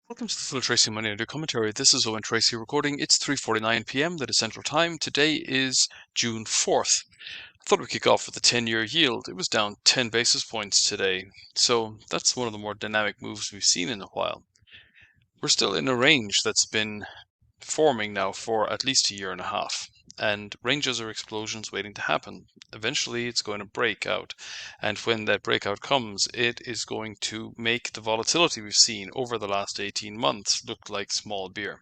Welcome to the Phil Tracy Money Under Commentary. This is Owen Tracy recording. It's 3:49 p.m. that is Central Time. Today is June 4th. I thought we'd kick off with the 10-year yield. It was down 10 basis points today. So that's one of the more dynamic moves we've seen in a while. We're still in a range that's been forming now for at least a year and a half. And ranges are explosions waiting to happen. Eventually, it's going to break out. And when that breakout comes, it is going to make the volatility we've seen over the last 18 months look like small beer.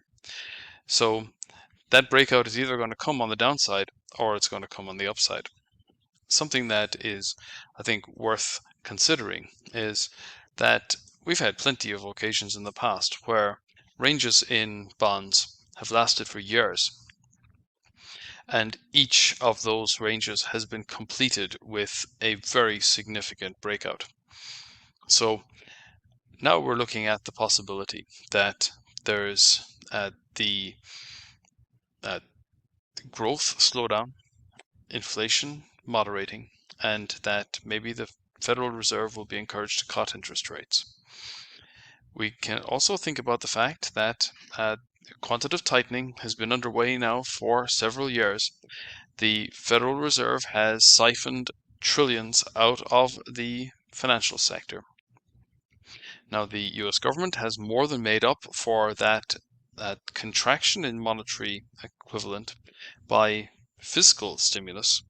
So that breakout is either going to come on the downside or it's going to come on the upside. Something that is, I think, worth considering is that we've had plenty of occasions in the past where ranges in bonds have lasted for years. And each of those ranges has been completed with a very significant breakout. So now we're looking at the possibility that there's the growth slowdown, inflation moderating, and that maybe the Federal Reserve will be encouraged to cut interest rates. We can also think about the fact that quantitative tightening has been underway now for several years. The Federal Reserve has siphoned trillions out of the financial sector. Now, the US government has more than made up for that contraction in monetary equivalent by fiscal stimulus,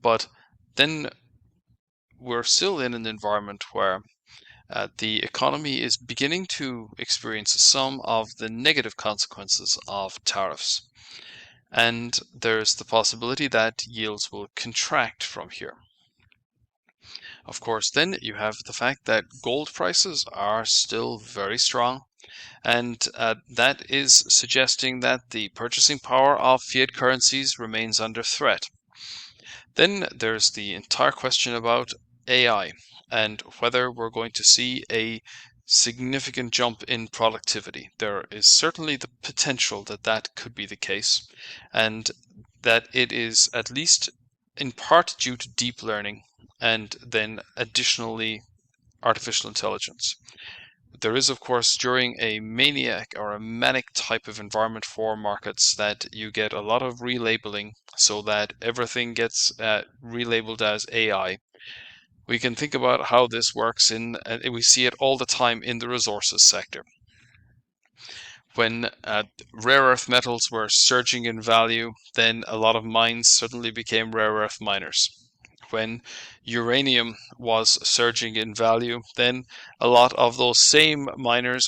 but then we're still in an environment where the economy is beginning to experience some of the negative consequences of tariffs. And there's the possibility that yields will contract from here. Of course, then you have the fact that gold prices are still very strong, and that is suggesting that the purchasing power of fiat currencies remains under threat. Then there's the entire question about AI and whether we're going to see a significant jump in productivity. There is certainly the potential that that could be the case, and that it is at least in part due to deep learning and then additionally artificial intelligence. There is, of course, during a maniac or a manic type of environment for markets that you get a lot of relabeling so that everything gets relabeled as AI. We can think about how this works we see it all the time in the resources sector. When rare earth metals were surging in value, then a lot of mines suddenly became rare earth miners. When uranium was surging in value, then a lot of those same miners